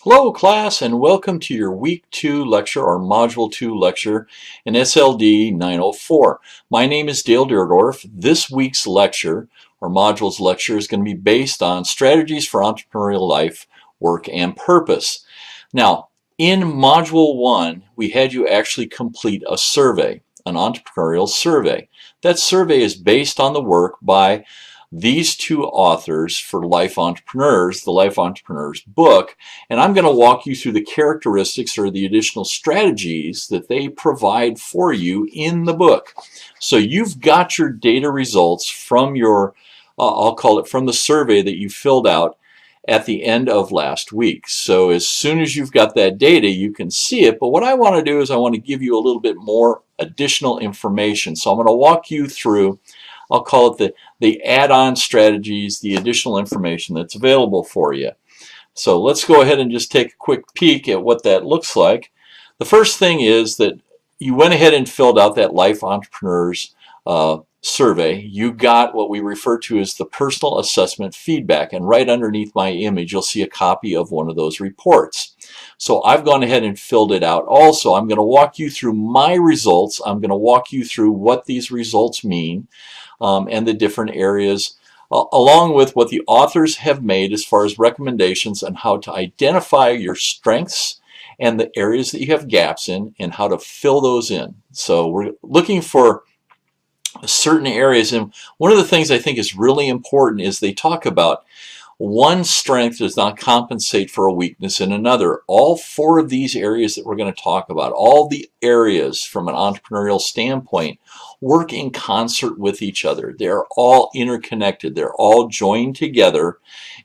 Hello class, and welcome to your week 2 lecture or module 2 lecture in SLD 904. My name is Dale Deerdorf. This week's lecture or module's lecture is going to be based on strategies for entrepreneurial life, work, and purpose. Now, in module 1, we had you actually complete a survey, an entrepreneurial survey. That survey is based on the work by these two authors for Life Entrepreneurs, the Life Entrepreneurs book, and I'm going to walk you through the characteristics or the additional strategies that they provide for you in the book. So you've got your data results from your, I'll call it from the survey that you filled out at the end of last week. So as soon as you've got that data, you can see it. But what I want to do is I want to give you a little bit more additional information. So I'm going to walk you through, I'll call it the add-on strategies, the additional information that's available for you. So let's go ahead and just take a quick peek at what that looks like. The first thing is that you went ahead and filled out that Life Entrepreneurs survey. You got what we refer to as the personal assessment feedback, and right underneath my image you'll see a copy of one of those reports. So I've gone ahead and filled it out also. I'm going to walk you through my results. I'm going to walk you through what these results mean and the different areas, along with what the authors have made as far as recommendations on how to identify your strengths and the areas that you have gaps in and how to fill those in. So we're looking for certain areas, and one of the things I think is really important is they talk about one strength does not compensate for a weakness in another. All four of these areas that we're going to talk about, all the areas from an entrepreneurial standpoint, work in concert with each other. They're all interconnected. They're all joined together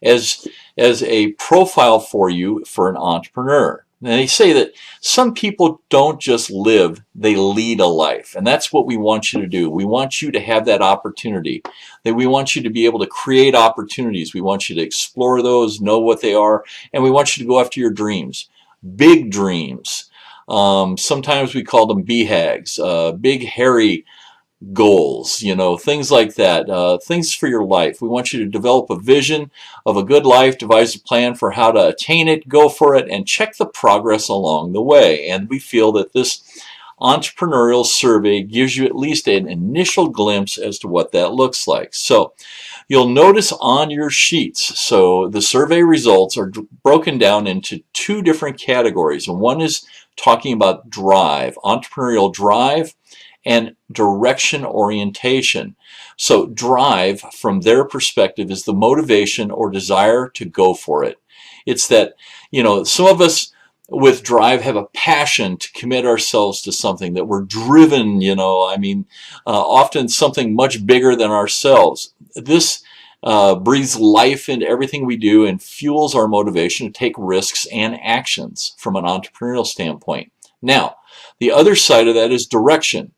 as a profile for you for an entrepreneur. And they say that some people don't just live, they lead a life. And that's what we want you to do. We want you to have that opportunity. That we want you to be able to create opportunities. We want you to explore those, know what they are, and we want you to go after your dreams. Big dreams. Sometimes we call them BHAGs, big hairy goals, things like that, things for your life. We want you to develop a vision of a good life, devise a plan for how to attain it, go for it, and check the progress along the way. And we feel that this entrepreneurial survey gives you at least an initial glimpse as to what that looks like. So you'll notice on your sheets, so the survey results are broken down into two different categories. And one is talking about drive, entrepreneurial drive, and direction orientation. So drive, from their perspective, is the motivation or desire to go for it. It's that, some of us with drive have a passion to commit ourselves to something, that we're driven, often something much bigger than ourselves. This breathes life into everything we do and fuels our motivation to take risks and actions from an entrepreneurial standpoint. Now, the other side of that is direction.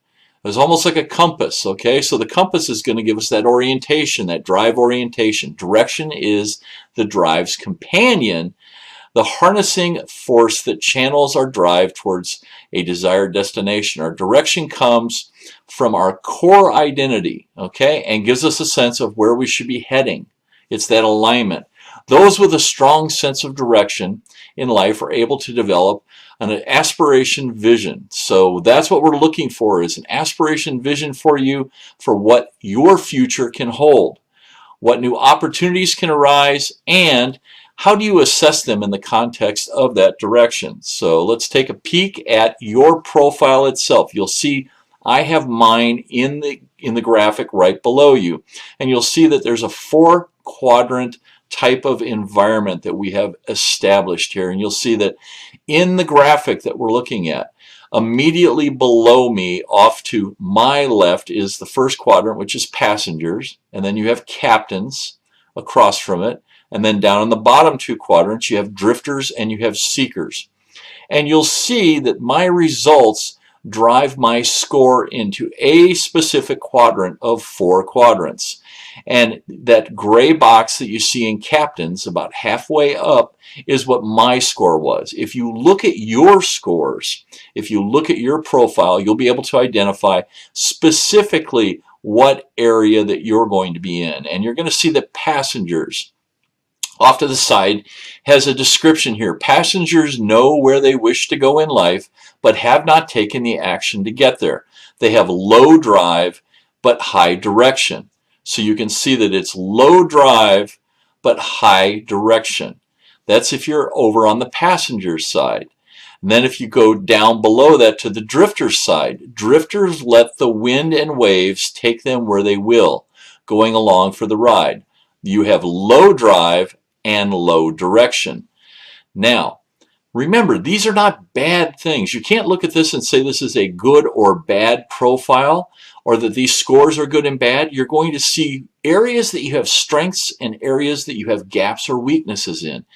It's almost like a compass, okay? So the compass is going to give us that orientation, that drive orientation. Direction is the drive's companion, the harnessing force that channels our drive towards a desired destination. Our direction comes from our core identity, okay, and gives us a sense of where we should be heading. It's that alignment. Those with a strong sense of direction in life are able to develop an aspiration vision. So that's what we're looking for, is an aspiration vision for you for what your future can hold, what new opportunities can arise, and how do you assess them in the context of that direction. So let's take a peek at your profile itself. You'll see I have mine in the graphic right below you, and you'll see that there's a 4-quadrant type of environment that we have established here. And you'll see that in the graphic that we're looking at, immediately below me off to my left is the first quadrant, which is passengers, and then you have captains across from it, and then down in the bottom 2 quadrants you have drifters and you have seekers. And you'll see that my results drive my score into a specific quadrant of 4 quadrants. And that gray box that you see in captains about halfway up is what my score was. If you look at your scores, if you look at your profile, you'll be able to identify specifically what area that you're going to be in. And you're going to see that passengers Off to the side has a description here. Passengers know where they wish to go in life, but have not taken the action to get there. They have low drive, but high direction. So you can see that it's low drive, but high direction. That's if you're over on the passenger side. And then if you go down below that to the drifter side, drifters let the wind and waves take them where they will, going along for the ride. You have low drive and low direction. Now, remember, these are not bad things. You can't look at this and say this is a good or bad profile, or that these scores are good and bad. You're going to see areas that you have strengths and areas that you have gaps or weaknesses in.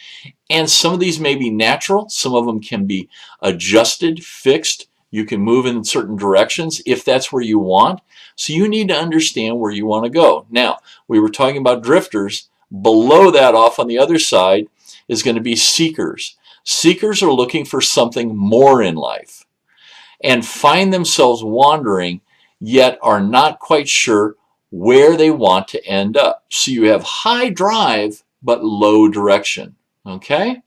And some of these may be natural. Some of them can be adjusted, fixed. You can move in certain directions if that's where you want. So you need to understand where you want to go. Now, we were talking about drifters. Below that, off on the other side, is going to be seekers. Seekers are looking for something more in life and find themselves wandering, yet are not quite sure where they want to end up. So you have high drive, but low direction. Okay?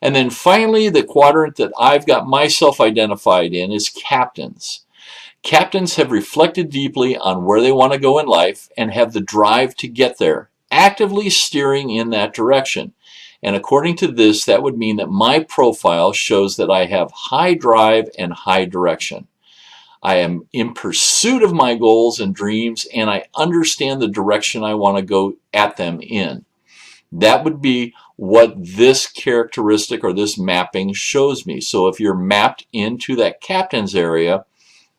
And then finally, the quadrant that I've got myself identified in is captains. Captains have reflected deeply on where they want to go in life and have the drive to get there, actively steering in that direction. And according to this, that would mean that my profile shows that I have high drive and high direction. I am in pursuit of my goals and dreams, and I understand the direction I want to go at them in. That would be what this characteristic or this mapping shows me. So if you're mapped into that captain's area,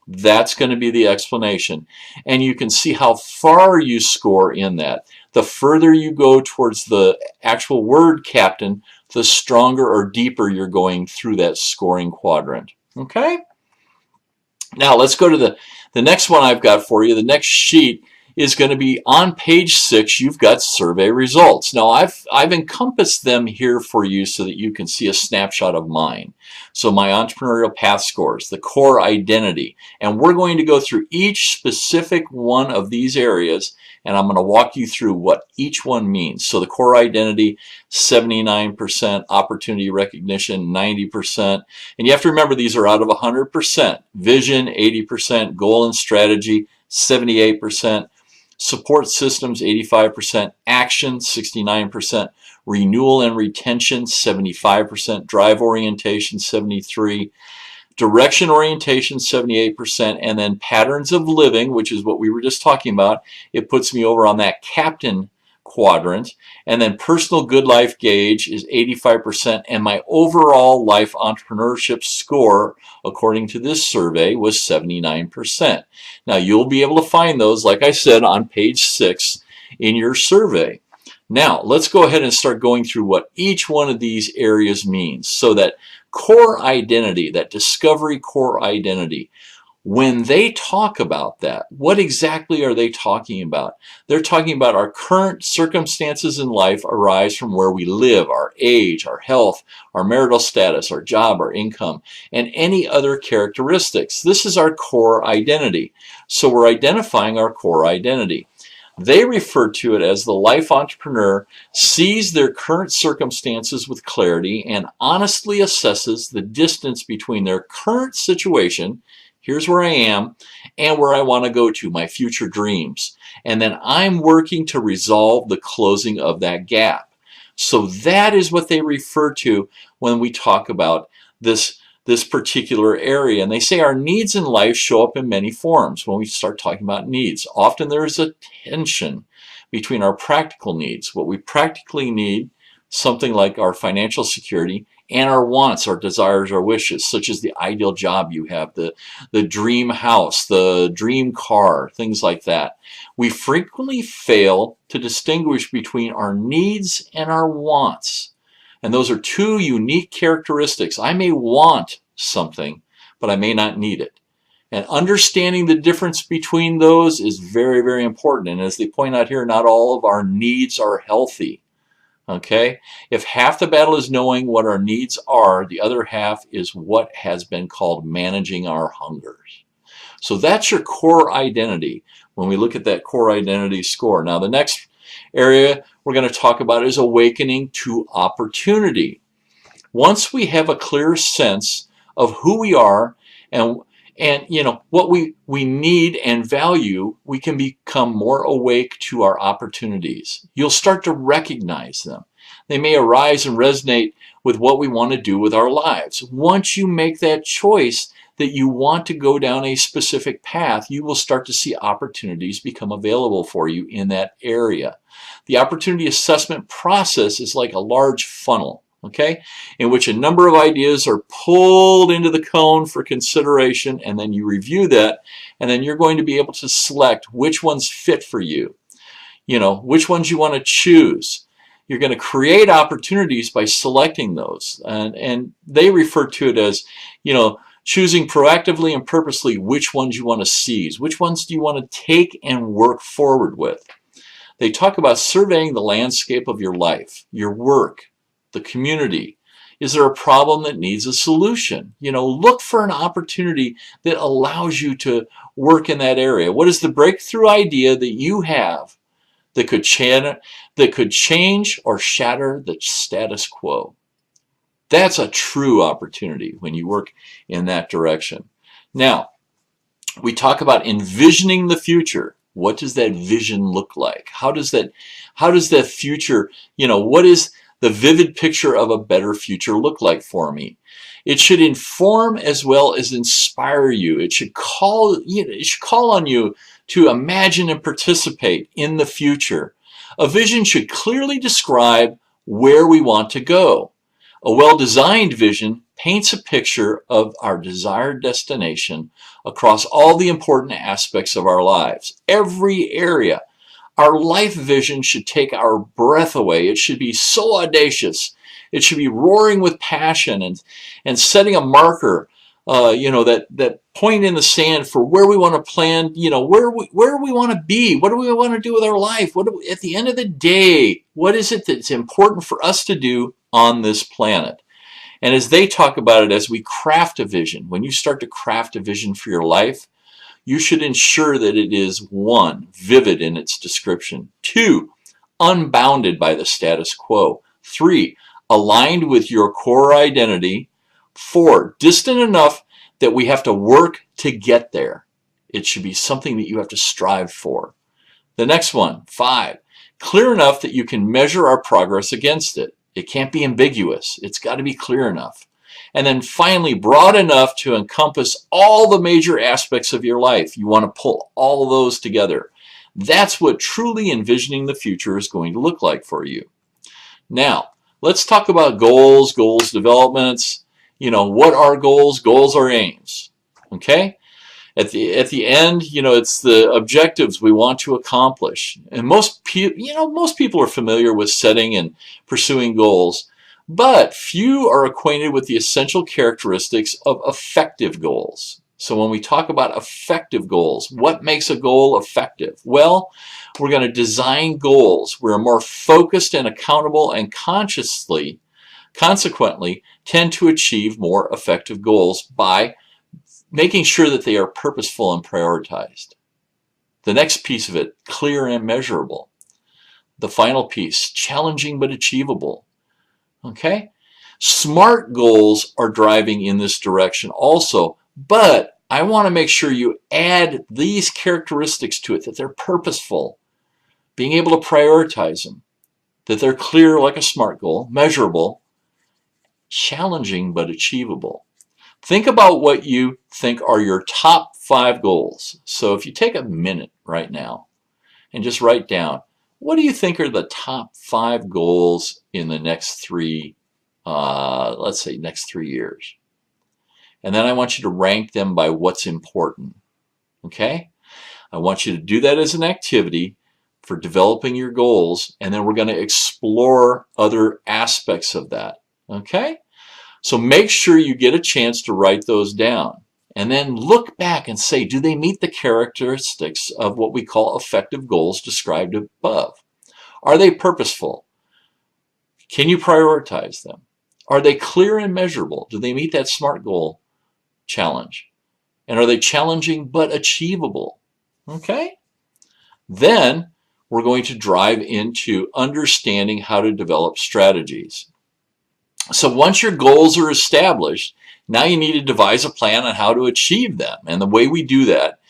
that's going to be the explanation. And you can see how far you score in that. The further you go towards the actual word captain, the stronger or deeper you're going through that scoring quadrant. Okay? Now let's go to the next one I've got for you. The next sheet is going to be on page 6. You've got survey results. Now I've encompassed them here for you so that you can see a snapshot of mine. So my entrepreneurial path scores, the core identity, and we're going to go through each specific one of these areas, and I'm going to walk you through what each one means. So the core identity, 79%, opportunity recognition, 90%, and you have to remember these are out of 100%. Vision, 80%, goal and strategy, 78%, support systems, 85%, action, 69%, renewal and retention, 75%, drive orientation, 73%, direction orientation, 78%, and then patterns of living, which is what we were just talking about. It puts me over on that captain quadrant. And then personal good life gauge is 85%, and my overall life entrepreneurship score, according to this survey, was 79%. Now you'll be able to find those, like I said, on page 6 in your survey. Now let's go ahead and start going through what each one of these areas means. So that core identity, that discovery core identity, when they talk about that, what exactly are they talking about? They're talking about our current circumstances in life arise from where we live, our age, our health, our marital status, our job, our income, and any other characteristics. This is our core identity. So we're identifying our core identity. They refer to it as the life entrepreneur sees their current circumstances with clarity and honestly assesses the distance between their current situation, here's where I am, and where I want to go to, my future dreams. And then I'm working to resolve the closing of that gap. So that is what they refer to when we talk about this particular area. And they say our needs in life show up in many forms when we start talking about needs. Often there is a tension between our practical needs, what we practically need, something like our financial security, and our wants, our desires, our wishes, such as the ideal job you have, the dream house, the dream car, things like that. We frequently fail to distinguish between our needs and our wants. And those are two unique characteristics. I may want something, but I may not need it. And understanding the difference between those is very, very important. And as they point out here, not all of our needs are healthy. Okay? If half the battle is knowing what our needs are, the other half is what has been called managing our hungers. So that's your core identity when we look at that core identity score. Now the next area we're going to talk about is awakening to opportunity. Once we have a clear sense of who we are and what we need and value, we can become more awake to our opportunities. You'll start to recognize them. They may arise and resonate with what we want to do with our lives. Once you make that choice that you want to go down a specific path, you will start to see opportunities become available for you in that area. The opportunity assessment process is like a large funnel, okay, in which a number of ideas are pulled into the cone for consideration, and then you review that, and then you're going to be able to select which ones fit for you, which ones you want to choose. You're going to create opportunities by selecting those, and they refer to it as, choosing proactively and purposely which ones you want to seize, which ones do you want to take and work forward with. They talk about surveying the landscape of your life, your work, the community. Is there a problem that needs a solution? Look for an opportunity that allows you to work in that area. What is the breakthrough idea that you have that could change or shatter the status quo? That's a true opportunity when you work in that direction. Now, we talk about envisioning the future. What does that vision look like? How does that future, what is the vivid picture of a better future look like for me? It should inform as well as inspire you. It should call on you to imagine and participate in the future. A vision should clearly describe where we want to go. A well-designed vision paints a picture of our desired destination across all the important aspects of our lives. Every area. Our life vision should take our breath away. It should be so audacious. It should be roaring with passion and setting a marker, that point in the sand for where we want to plan, where we want to be. What do we want to do with our life? At the end of the day, what is it that's important for us to do on this planet? And as they talk about it, as we craft a vision, when you start to craft a vision for your life, you should ensure that it is 1, vivid in its description, 2, unbounded by the status quo, 3, aligned with your core identity, 4, distant enough that we have to work to get there. It should be something that you have to strive for. The next one, 5, clear enough that you can measure our progress against it. It can't be ambiguous. It's got to be clear enough. And then finally, broad enough to encompass all the major aspects of your life. You want to pull all those together. That's what truly envisioning the future is going to look like for you. Now, let's talk about goals, goals developments. What are goals? Goals are aims. Okay? At the end, it's the objectives we want to accomplish. And most people are familiar with setting and pursuing goals, but few are acquainted with the essential characteristics of effective goals. So when we talk about effective goals, what makes a goal effective? Well, we're going to design goals. We're more focused and accountable and consequently tend to achieve more effective goals by making sure that they are purposeful and prioritized. The next piece of it, clear and measurable. The final piece, challenging but achievable. Okay? Smart goals are driving in this direction also, but I want to make sure you add these characteristics to it, that they're purposeful, being able to prioritize them, that they're clear like a SMART goal, measurable, challenging but achievable. Think about what you think are your top 5 goals. So if you take a minute right now and just write down, what do you think are the top 5 goals in the next 3, let's say next 3 years? And then I want you to rank them by what's important. Okay? I want you to do that as an activity for developing your goals, and then we're going to explore other aspects of that. Okay? So make sure you get a chance to write those down. And then look back and say, do they meet the characteristics of what we call effective goals described above? Are they purposeful? Can you prioritize them? Are they clear and measurable? Do they meet that SMART goal challenge? And are they challenging but achievable? Okay? Then we're going to drive into understanding how to develop strategies. So once your goals are established, now you need to devise a plan on how to achieve them. And the way we do that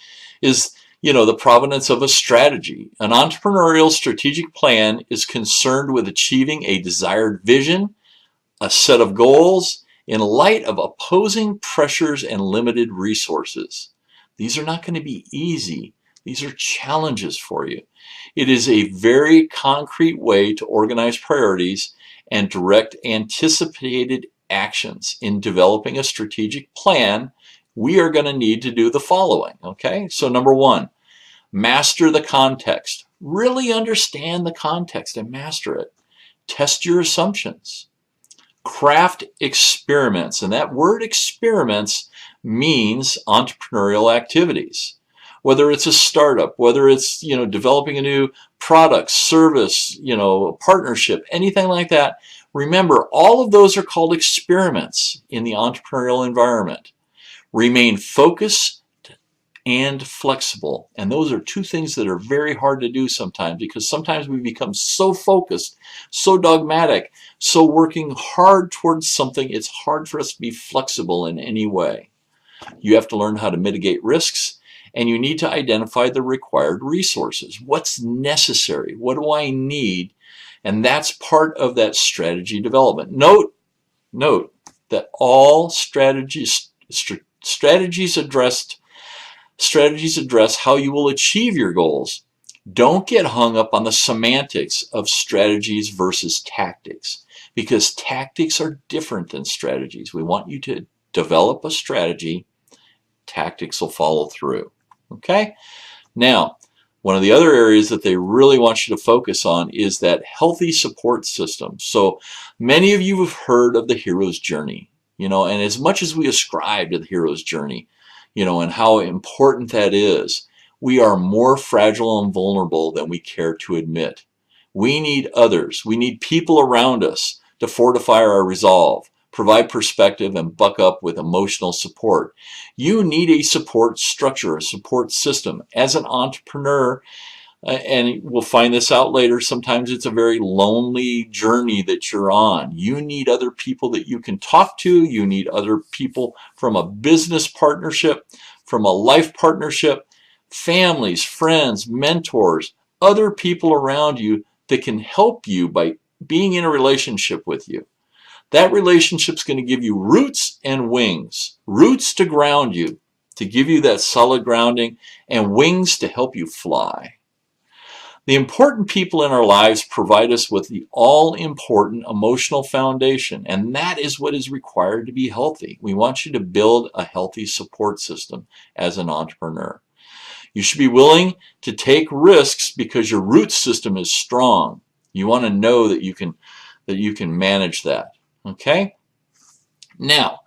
is, the provenance of a strategy. An entrepreneurial strategic plan is concerned with achieving a desired vision, a set of goals, in light of opposing pressures and limited resources. These are not going to be easy. These are challenges for you. It is a very concrete way to organize priorities and direct anticipated actions. In developing a strategic plan, we are going to need to do the following, okay? So number one, master the context. Really understand the context and master it. Test your assumptions. Craft experiments, and that word experiments means entrepreneurial activities. Whether it's a startup, whether it's developing a new product, service, partnership, anything like that. Remember, all of those are called experiments in the entrepreneurial environment. Remain focused and flexible. And those are two things that are very hard to do sometimes, because sometimes we become so focused, so dogmatic, so working hard towards something, it's hard for us to be flexible in any way. You have to learn how to mitigate risks, and you need to identify the required resources. What's necessary? What do I need? And that's part of that strategy development. Note that all strategies address how you will achieve your goals. Don't get hung up on the semantics of strategies versus tactics, because tactics are different than strategies. We want you to develop a strategy. Tactics will follow through. Okay? Now, one of the other areas that they really want you to focus on is that healthy support system. So many of you have heard of the hero's journey, and as much as we ascribe to the hero's journey, and how important that is, we are more fragile and vulnerable than we care to admit. We need others. We need people around us to fortify our resolve, provide perspective, and buck up with emotional support. You need a support structure, a support system. As an entrepreneur, and we'll find this out later, sometimes it's a very lonely journey that you're on. You need other people that you can talk to. You need other people from a business partnership, from a life partnership, families, friends, mentors, other people around you that can help you by being in a relationship with you. That relationship's going to give you roots and wings. Roots to ground you, to give you that solid grounding, and wings to help you fly. The important people in our lives provide us with the all-important emotional foundation, and that is what is required to be healthy. We want you to build a healthy support system as an entrepreneur. You should be willing to take risks because your root system is strong. You want to know that you can manage that. Okay? Now,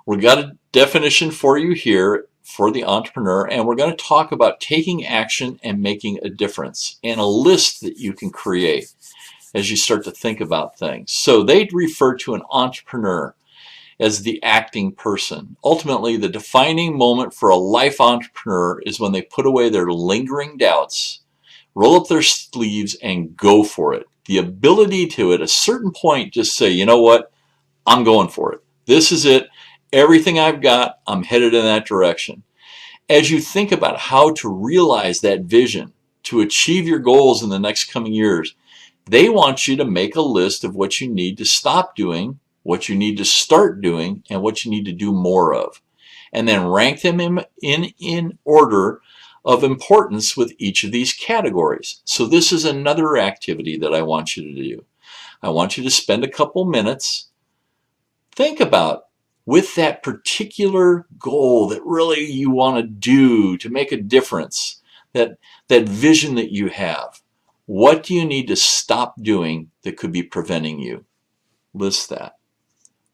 we've got a definition for you here for the entrepreneur, and we're going to talk about taking action and making a difference, and a list that you can create as you start to think about things. So they refer to an entrepreneur as the acting person. Ultimately, the defining moment for a life entrepreneur is when they put away their lingering doubts, roll up their sleeves, and go for it. The ability to, at a certain point, just say, you know what? I'm going for it. This is it. Everything I've got, I'm headed in that direction. As you think about how to realize that vision, to achieve your goals in the next coming years, they want you to make a list of what you need to stop doing, what you need to start doing, and what you need to do more of. And then rank them in order of importance with each of these categories. So this is another activity that I want you to do. I want you to spend a couple minutes. Think about, with that particular goal that really you want to do to make a difference, that vision that you have, what do you need to stop doing that could be preventing you? List that.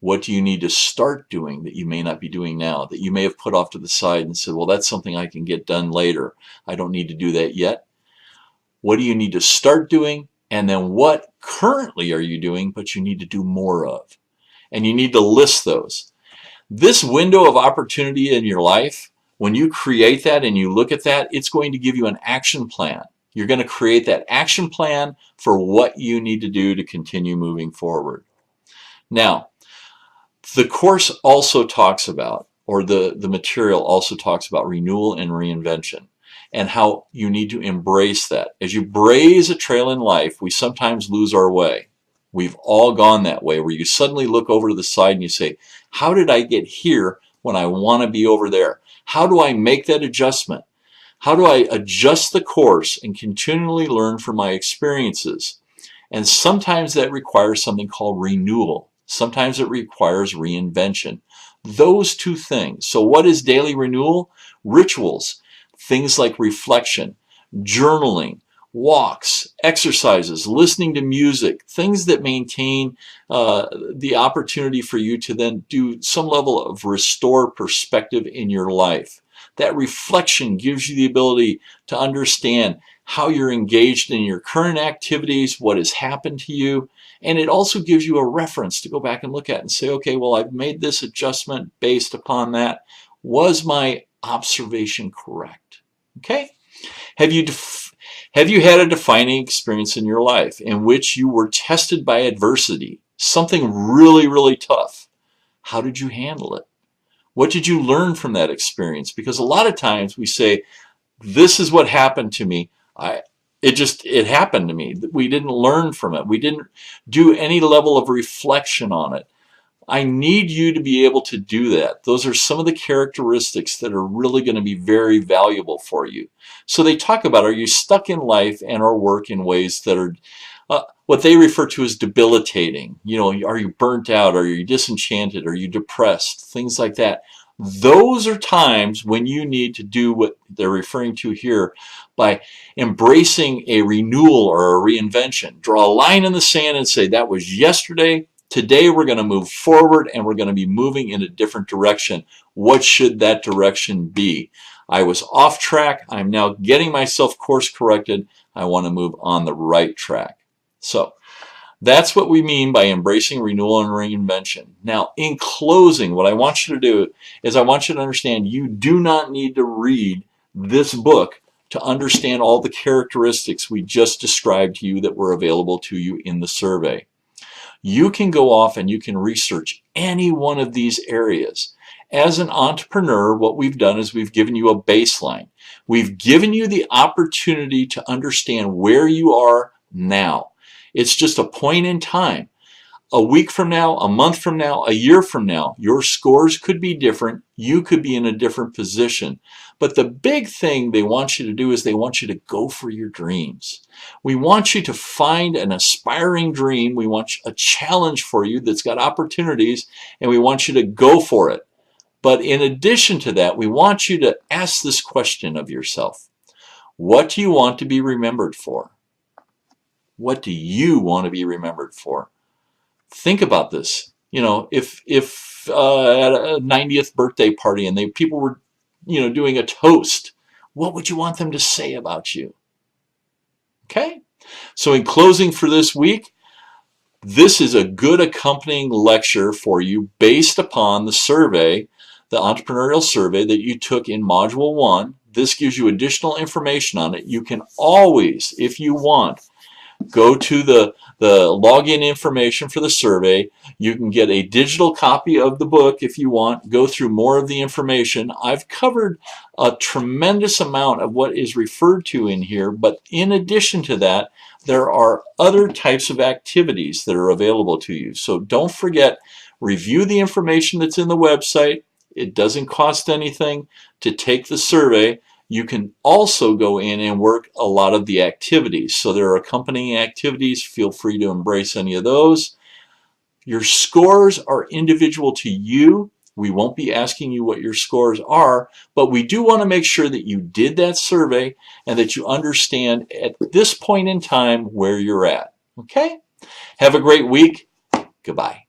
What do you need to start doing that you may not be doing now, that you may have put off to the side and said, well, that's something I can get done later. I don't need to do that yet. What do you need to start doing? And then what currently are you doing but you need to do more of? And you need to list those. This window of opportunity in your life, when you create that and you look at that, it's going to give you an action plan. You're going to create that action plan for what you need to do to continue moving forward. Now, the course also talks about, or the material also talks about renewal and reinvention and how you need to embrace that. As you blaze a trail in life, we sometimes lose our way. We've all gone that way where you suddenly look over to the side and you say, how did I get here when I want to be over there? How do I make that adjustment? How do I adjust the course and continually learn from my experiences? And sometimes that requires something called renewal. Sometimes it requires reinvention. Those two things. So what is daily renewal? Rituals. Things like reflection, journaling, walks, exercises, listening to music, things that maintain the opportunity for you to then do some level of restore perspective in your life. That reflection gives you the ability to understand how you're engaged in your current activities, what has happened to you, and it also gives you a reference to go back and look at and say, okay, well, I've made this adjustment based upon that. Was my observation correct? Okay? Have you had a defining experience in your life in which you were tested by adversity, something really, really tough? How did you handle it? What did you learn from that experience? Because a lot of times we say, this is what happened to me. It happened to me. We didn't learn from it. We didn't do any level of reflection on it. I need you to be able to do that. Those are some of the characteristics that are really going to be very valuable for you. So they talk about, are you stuck in life and or work in ways that are what they refer to as debilitating? You know, are you burnt out? Are you disenchanted? Are you depressed? Things like that. Those are times when you need to do what they're referring to here by embracing a renewal or a reinvention. Draw a line in the sand and say, that was yesterday. Today we're going to move forward and we're going to be moving in a different direction. What should that direction be? I was off track. I'm now getting myself course corrected. I want to move on the right track. So that's what we mean by embracing renewal and reinvention. Now, in closing, what I want you to do is I want you to understand you do not need to read this book to understand all the characteristics we just described to you that were available to you in the survey. You can go off and you can research any one of these areas. As an entrepreneur, what we've done is we've given you a baseline. We've given you the opportunity to understand where you are now. It's just a point in time. A week from now, a month from now, a year from now, your scores could be different. You could be in a different position. But the big thing they want you to do is they want you to go for your dreams. We want you to find an aspiring dream. We want a challenge for you that's got opportunities, and we want you to go for it. But in addition to that, we want you to ask this question of yourself. What do you want to be remembered for? What do you want to be remembered for? Think about this. You know, if at a 90th birthday party and people were, doing a toast, what would you want them to say about you? Okay? So in closing for this week, this is a good accompanying lecture for you based upon the survey, the entrepreneurial survey that you took in Module 1. This gives you additional information on it. You can always, if you want, go to the login information for the survey. You can get a digital copy of the book if you want. Go through more of the information. I've covered a tremendous amount of what is referred to in here, but in addition to that, there are other types of activities that are available to you. So don't forget, review the information that's in the website. It doesn't cost anything to take the survey. You can also go in and work a lot of the activities. So there are accompanying activities. Feel free to embrace any of those. Your scores are individual to you. We won't be asking you what your scores are, but we do want to make sure that you did that survey and that you understand at this point in time where you're at. Okay? Have a great week. Goodbye.